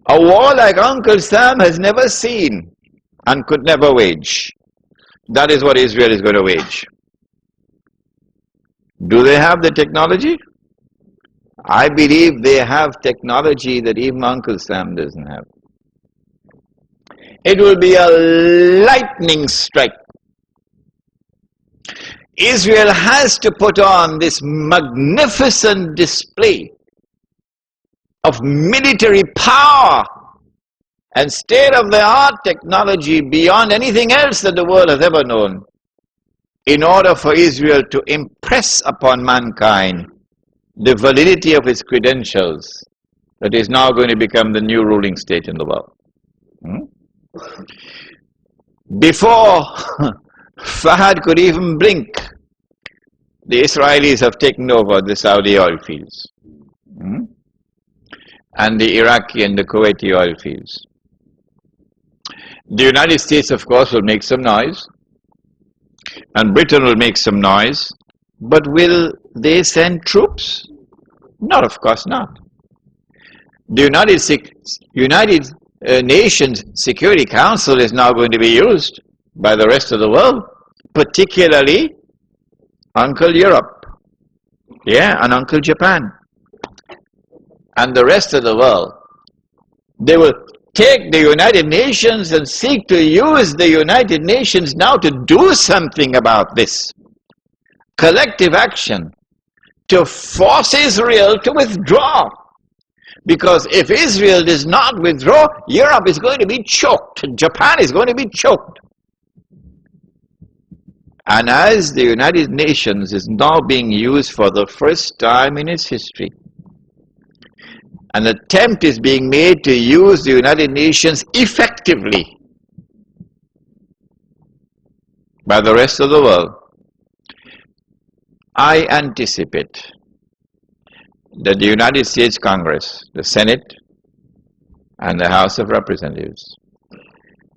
A war like Uncle Sam has never seen and could never wage. That is what Israel is going to wage. Do they have the technology? I believe they have technology that even Uncle Sam doesn't have. It will be a lightning strike. Israel has to put on this magnificent display of military power and state-of-the-art technology beyond anything else that the world has ever known, in order for Israel to impress upon mankind the validity of its credentials that is now going to become the new ruling state in the world. Before Fahad could even blink, the Israelis have taken over the Saudi oil fields, and the Iraqi and the Kuwaiti oil fields. The United States, of course, will make some noise, and Britain will make some noise, but will they send troops? Not, of course not. The United Nations Security Council is now going to be used by the rest of the world, particularly Uncle Europe, and Uncle Japan, and the rest of the world. They will take the United Nations and seek to use the United Nations now to do something about this. Collective action to force Israel to withdraw. Because if Israel does not withdraw, Europe is going to be choked, Japan is going to be choked. And as the United Nations is now being used for the first time in its history, an attempt is being made to use the United Nations effectively by the rest of the world, I anticipate that the United States Congress, the Senate, and the House of Representatives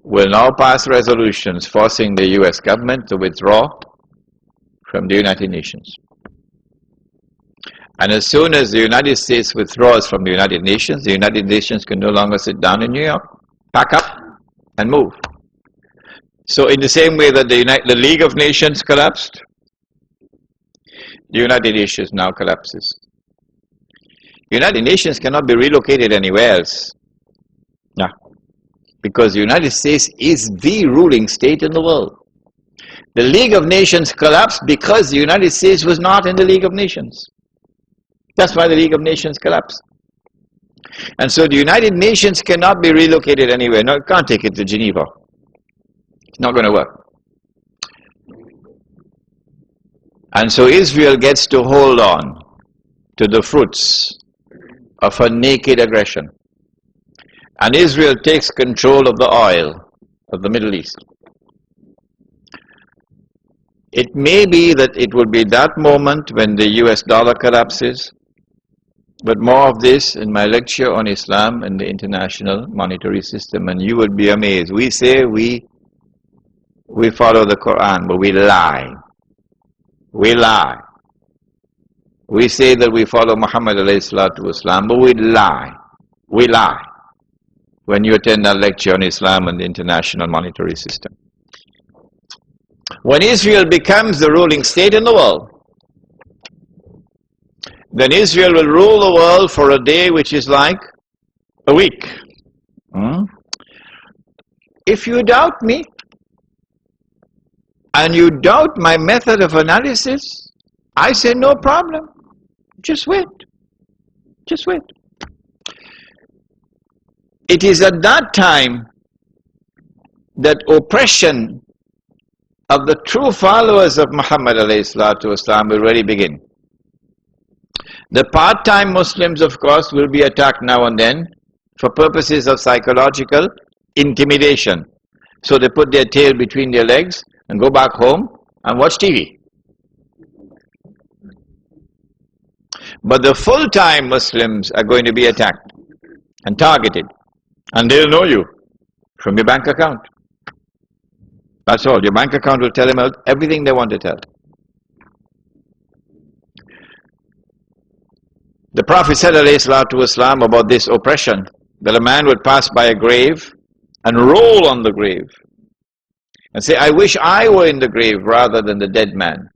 will now pass resolutions forcing the US government to withdraw from the United Nations. And as soon as the United States withdraws from the United Nations can no longer sit down in New York, pack up and move. So in the same way that the League of Nations collapsed, the United Nations now collapses. United Nations cannot be relocated anywhere else. No. Because the United States is the ruling state in the world. The League of Nations collapsed because the United States was not in the League of Nations. That's why the League of Nations collapsed. And so the United Nations cannot be relocated anywhere. No, it can't take it to Geneva. It's not going to work. And so Israel gets to hold on to the fruits of a naked aggression. And Israel takes control of the oil of the Middle East. It may be that it will be that moment when the US dollar collapses, but more of this in my lecture on Islam and the international monetary system, and you would be amazed. We say we follow the Qur'an, but we lie. We lie. We say that we follow Muhammad ﷺ, but we lie. We lie when you attend a lecture on Islam and the international monetary system. When Israel becomes the ruling state in the world, then Israel will rule the world for a day which is like a week. If you doubt me, and you doubt my method of analysis, I say no problem. Just wait. Just wait. It is at that time that oppression of the true followers of Muhammad ﷺ will really begin. The part-time Muslims, of course, will be attacked now and then for purposes of psychological intimidation. So they put their tail between their legs and go back home and watch TV. But the full-time Muslims are going to be attacked and targeted, and they'll know you from your bank account. That's all. Your bank account will tell them everything they want to tell. The Prophet said ﷺ about this oppression that a man would pass by a grave and roll on the grave and say, I wish I were in the grave rather than the dead man.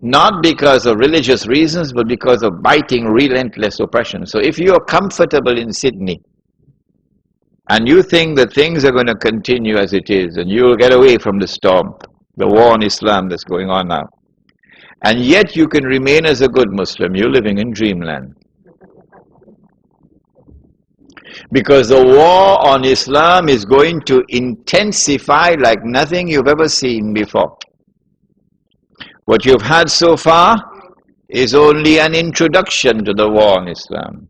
Not because of religious reasons, but because of biting, relentless oppression. So if you are comfortable in Sydney, and you think that things are going to continue as it is, and you will get away from the storm, the war on Islam that's going on now, and yet you can remain as a good Muslim, you're living in dreamland. Because the war on Islam is going to intensify like nothing you've ever seen before. What you've had so far is only an introduction to the war on Islam.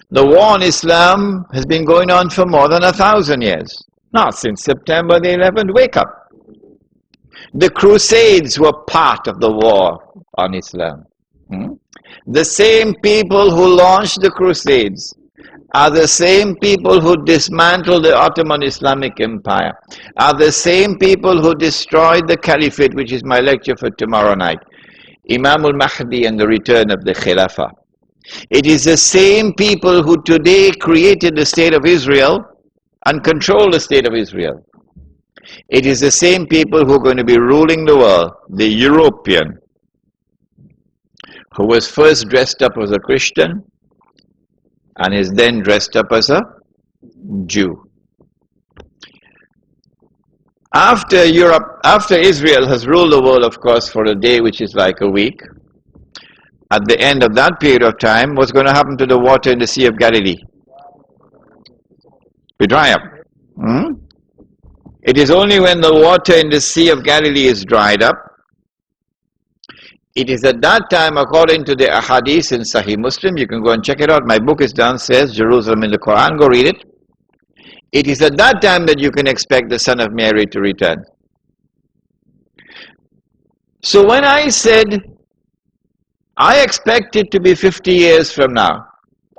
The war on Islam has been going on for more than 1,000 years. Not since September the 11th, wake up. The Crusades were part of the war on Islam. The same people who launched the Crusades are the same people who dismantled the Ottoman Islamic Empire, are the same people who destroyed the Caliphate, which is my lecture for tomorrow night, Imam al-Mahdi and the return of the Khilafah. It is the same people who today created the State of Israel and control the State of Israel. It is the same people who are going to be ruling the world, the European, who was first dressed up as a Christian and is then dressed up as a Jew. After Israel has ruled the world, of course, for a day which is like a week, at the end of that period of time, what's going to happen to the water in the Sea of Galilee? We dry up. It is only when the water in the Sea of Galilee is dried up, it is at that time, according to the ahadith in Sahih Muslim, you can go and check it out, my book is downstairs, Jerusalem in the Quran, go read it. It is at that time that you can expect the Son of Mary to return. So when I said, I expect it to be 50 years from now,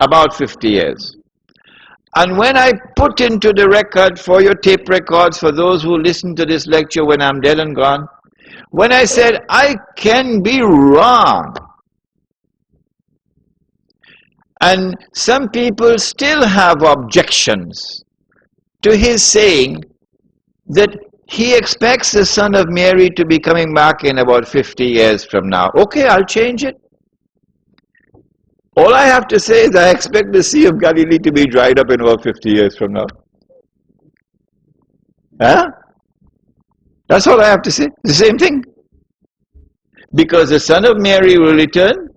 about 50 years. And when I put into the record for your tape records, for those who listen to this lecture when I'm dead and gone, when I said, I can be wrong. And some people still have objections to his saying that he expects the Son of Mary to be coming back in about 50 years from now. Okay, I'll change it. All I have to say is I expect the Sea of Galilee to be dried up in about 50 years from now. Huh? That's all I have to say. The same thing. Because the Son of Mary will return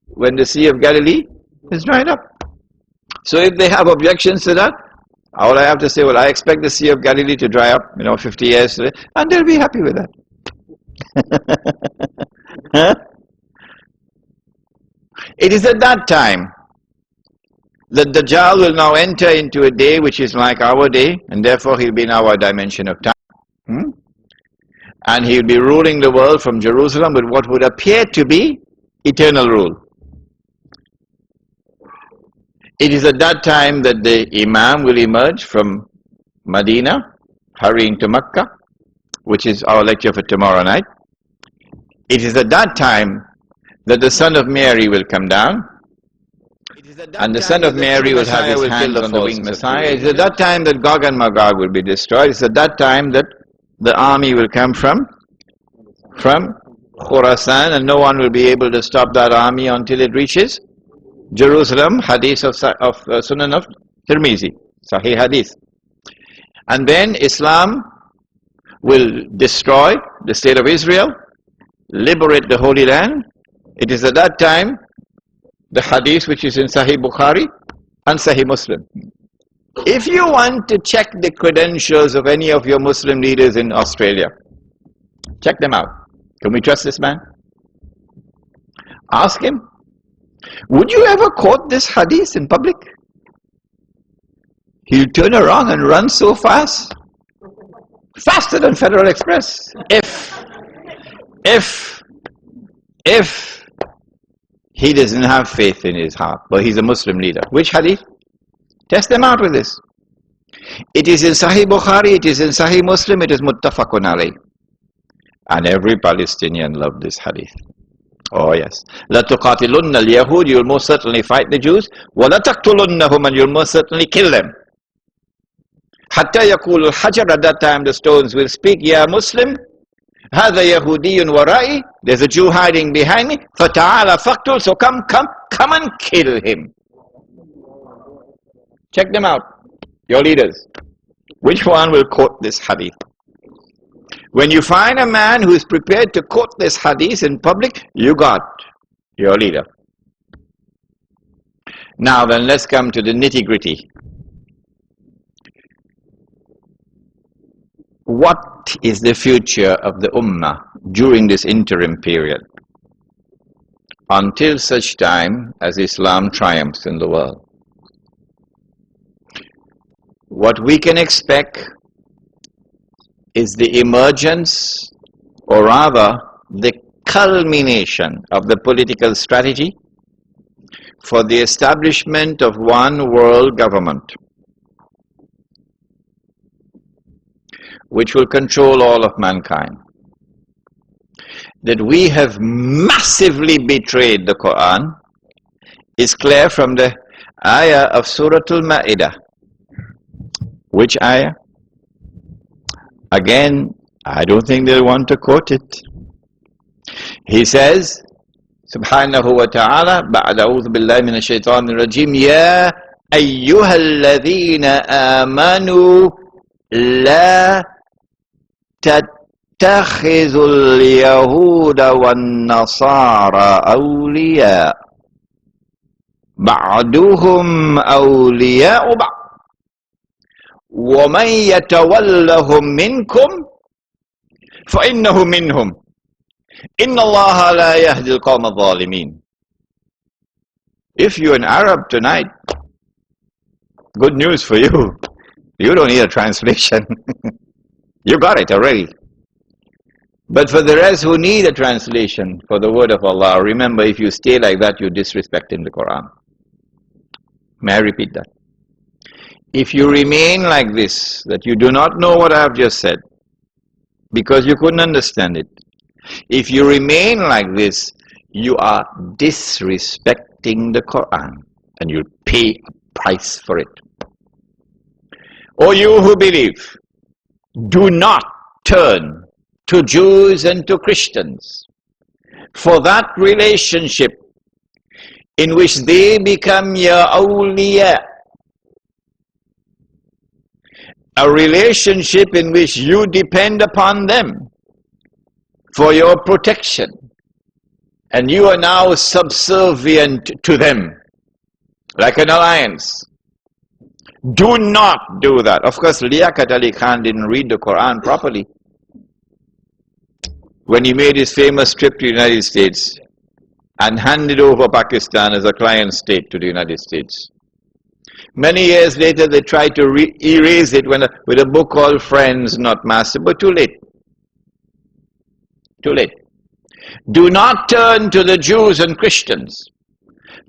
when the Sea of Galilee is dried up. So if they have objections to that, all I have to say, well, I expect the Sea of Galilee to dry up, 50 years today, and they'll be happy with that. Huh? It is at that time that Dajjal will now enter into a day which is like our day, and therefore he'll be in our dimension of time. And he'll be ruling the world from Jerusalem with what would appear to be eternal rule. It is at that time that the Imam will emerge from Medina, hurrying to Mecca, which is our lecture for tomorrow night. It is at that time that the Son of Mary will come down, and the Son of Mary will have his hands on the winged Messiah. It is at that time that Gog and Magog will be destroyed. It is at that time that the army will come from Khurasan, and no one will be able to stop that army until it reaches Jerusalem, hadith of Sunan of Tirmizi, Sahih hadith. And then Islam will destroy the state of Israel, liberate the Holy Land. It is at that time the hadith which is in Sahih Bukhari and Sahih Muslim. If you want to check the credentials of any of your Muslim leaders in Australia, check them out. Can we trust this man? Ask him, would you ever quote this hadith in public? He'll turn around and run so fast, faster than Federal Express. If he doesn't have faith in his heart, but he's a Muslim leader. Which hadith? Test them out with this. It is in Sahih Bukhari, it is in Sahih Muslim, it is muttafaqun alayh. And every Palestinian loved this hadith. Oh yes. لَتُقَاتِلُنَّ الْيَهُودِ, you'll most certainly fight the Jews. وَلَتَقْتُلُنَّهُمْ, and you'll most certainly kill them. حَتَّى يَقُولُ الْحَجَرُ, at that time the stones will speak, Ya Muslim, هَذَا يَهُودِيٌّ وَرَائِي, there's a Jew hiding behind me. فَتَعَالَ فَقْتُلْ, so come and kill him. Check them out, your leaders. Which one will quote this hadith? When you find a man who is prepared to quote this hadith in public, you got your leader. Now then, let's come to the nitty-gritty. What is the future of the Ummah during this interim period, until such time as Islam triumphs in the world? What we can expect is the emergence, or rather the culmination of the political strategy for the establishment of one world government, which will control all of mankind. That we have massively betrayed the Qur'an is clear from the ayah of Surah Al-Ma'idah. Which ayah? Again, I don't think they'll want to quote it. He says, Subhanahu wa ta'ala, ba'da a'udhu billahi minash shaitanir rajim, Ya ayyuhalladhina amanu la tattakhidhul yahuda wan nasara awliya ba'duhum awliya'u ba'd وَمَنْ يَتَوَلَّهُمْ مِنْكُمْ فَإِنَّهُ مِنْهُمْ إِنَّ اللَّهَ لَا يَهْدِي الْقَوْمَ الظَّالِمِينَ. If you're an Arab tonight, good news for you. You don't need a translation. You got it already. But for the rest who need a translation for the word of Allah, remember, if you stay like that, you're disrespecting the Quran. May I repeat that? If you remain like this, that you do not know what I have just said, because you couldn't understand it, if you remain like this, you are disrespecting the Quran, and you'll pay a price for it. O you who believe, do not turn to Jews and to Christians for that relationship in which they become your awliya, a relationship in which you depend upon them for your protection, and you are now subservient to them, like an alliance. Do not do that. Of course, Liaquat Ali Khan didn't read the Quran properly when he made his famous trip to the United States and handed over Pakistan as a client state to the United States. Many years later, they tried to erase it with a book called Friends, Not Master, but too late. Too late. Do not turn to the Jews and Christians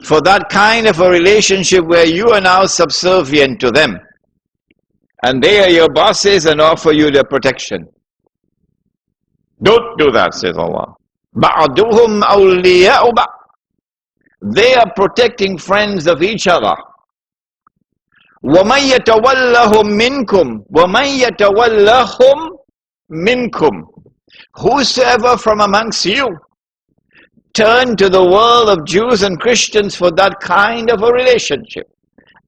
for that kind of a relationship where you are now subservient to them, and they are your bosses and offer you their protection. Don't do that, says Allah. بَعْدُهُمْ أَوْلِيَاءُ بَعْضٍ. They are protecting friends of each other. وَمَنْ يَتَوَلَّهُمْ مِنْكُمْ وَمَنْ يَتَوَلَّهُمْ مِنْكُمْ. Whosoever from amongst you turn to the world of Jews and Christians for that kind of a relationship,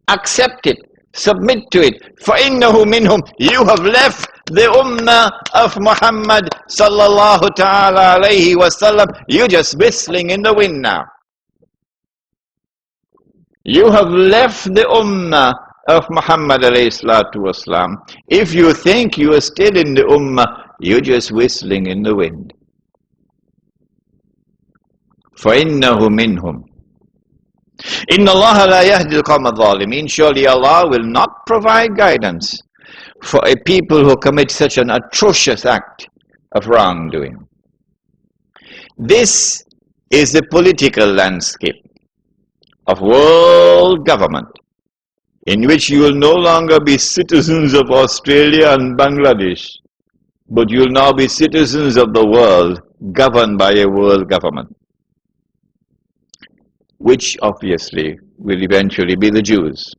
accept it, submit to it, فَإِنَّهُ مِنْهُمْ. You have left the ummah of Muhammad sallallahu ta'ala alayhi wa sallam. You're just whistling in the wind now. You have left the ummah of Muhammad alayhi salatu wasalam. If you think you are still in the ummah, you're just whistling in the wind. فَإِنَّهُ مِنْهُمْ إِنَّ اللَّهَ لَا يَهْدِي الْقَوْمَ الظَّالِمِينَ. Surely Allah will not provide guidance for a people who commit such an atrocious act of wrongdoing. This is the political landscape of world government, in which you will no longer be citizens of Australia and Bangladesh, but you will now be citizens of the world, governed by a world government. which obviously will eventually be the Jews.